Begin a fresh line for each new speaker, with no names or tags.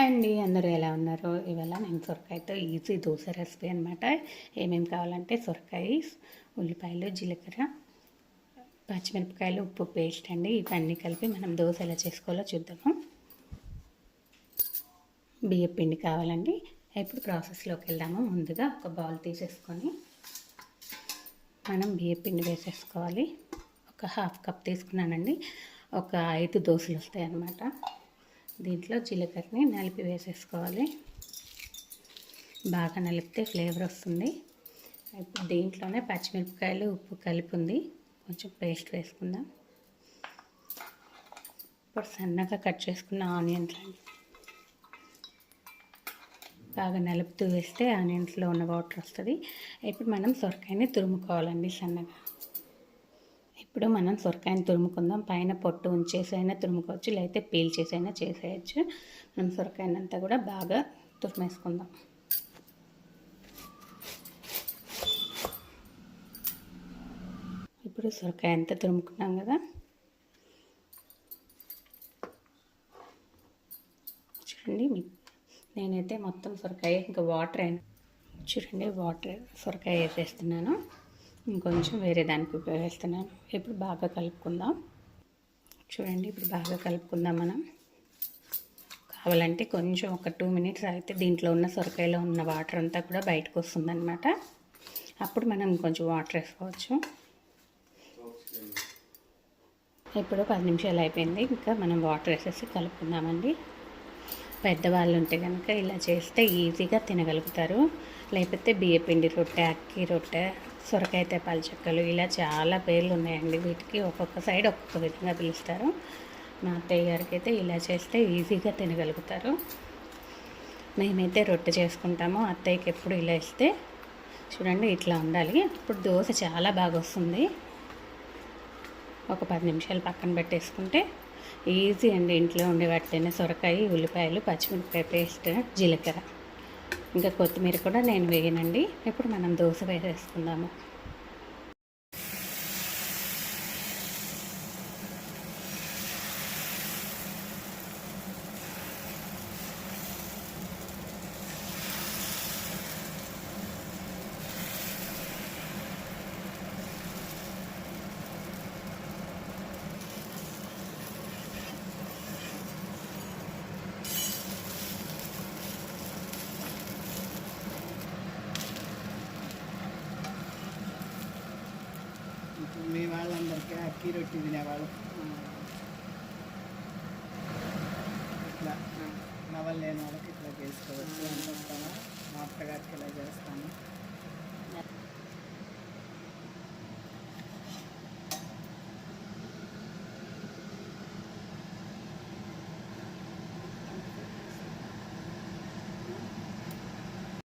Hi అండి, అందరూ ఎలా ఉన్నారు? ఇవాళ నేను సొరకాయతో ఈజీ దోశ రెసిపీ అనమాట. ఏమేమి కావాలంటే సొరకాయ, ఉల్లిపాయలు, జీలకర్ర, పచ్చిమిరపకాయలు, ఉప్పు పేస్ట్ అండి. ఇవన్నీ కలిపి మనం దోశ ఎలా చేసుకోవాలో చూద్దాము. బియ్యం పిండి కావాలండి. ఇప్పుడు ప్రాసెస్లోకి వెళ్దాము. ముందుగా ఒక బౌల్ తీసేసుకొని మనం బియ్యం పిండి వేసేసుకోవాలి. ఒక హాఫ్ కప్ తీసుకున్నానండి. ఒక 5 దోశలు వస్తాయి అన్నమాట. దీంట్లో జీలకర్రని నలిపి వేసేసుకోవాలి. బాగా నలిపితే ఫ్లేవర్ వస్తుంది. ఇప్పుడు దీంట్లోనే పచ్చిమిరపకాయలు, ఉప్పు కలిపి ఉంది, కొంచెం పేస్ట్ వేసుకుందాం. ఇప్పుడు సన్నగా కట్ చేసుకున్న ఆనియన్స్ బాగా నలుపుతూ వేస్తే ఆనియన్స్లో ఉన్న వాటర్ వస్తుంది. ఇప్పుడు మనం సొరకాయని తురుముకోవాలండి సన్నగా. ఇప్పుడు మనం సొరకాయని తురుముకుందాం. పైన పొట్టు ఉంచేసైనా తురుముకోవచ్చు, లేకపోతే పీల్ చేసైనా చేసేయచ్చు. మనం సొరకాయని అంతా కూడా బాగా తురిమేసుకుందాం. ఇప్పుడు సొరకాయ అంతా తురుముకున్నాం కదా, చూడండి. నేనైతే మొత్తం సొరకాయ ఇంకా వాటర్ అయినా చూడండి, వాటర్ సొరకాయ వేసేస్తున్నాను. ఇంకొంచెం వేరే దానికి వేస్తున్నాను. ఇప్పుడు బాగా కలుపుకుందాం. చూడండి, ఇప్పుడు బాగా కలుపుకుందాం. మనం కావాలంటే కొంచెం ఒక 2 మినిట్స్ అయితే దీంట్లో ఉన్న సొరకాయలో ఉన్న వాటర్ అంతా కూడా బయటకు వస్తుందన్నమాట. అప్పుడు మనం కొంచెం వాటర్ వేసుకోవచ్చు. ఇప్పుడు 10 నిమిషాలు అయిపోయింది. ఇంకా మనం వాటర్ వేసేసి కలుపుకుందామండి. పెద్దవాళ్ళు ఉంటే కనుక ఇలా చేస్తే ఈజీగా తినగలుగుతారు. లేకపోతే బియ్యపిండి రొట్టె, అక్కి రొట్టె, సొరకాయ తెపాల చెక్కలు, ఇలా చాలా పేర్లు ఉన్నాయండి. వీటికి ఒక్కొక్క సైడ్ ఒక్కొక్క విధంగా పిలుస్తారు. మా అత్తయ్య గారికి అయితే ఇలా చేస్తే ఈజీగా తినగలుగుతారు. మేమైతే రొట్టె చేసుకుంటాము. అత్తయ్యకి ఎప్పుడు ఇలా ఇస్తే చూడండి ఇట్లా ఉండాలి. ఇప్పుడు దోశ చాలా బాగా వస్తుంది. ఒక 10 నిమిషాలు పక్కన పెట్టేసుకుంటే ఈజీ అండి. ఇంట్లో ఉండే వాటితోనే సొరకాయ, ఉల్లిపాయలు, పచ్చిమిరపకాయ పేస్ట్, జీలకర్ర, ఇంకా కొత్తిమీర కూడా నేను వేయనండి. ఇప్పుడు మనం దోశ వేసేసుకుందాము.
మీ వాళ్ళందరికీ అక్కి రొట్టి తినేవాళ్ళు ఇట్లా నవలు లేని వాళ్ళకి ఇట్లా చేసుకోవచ్చు. అంతా మా అత్తగారికి ఇలా చేస్తాను.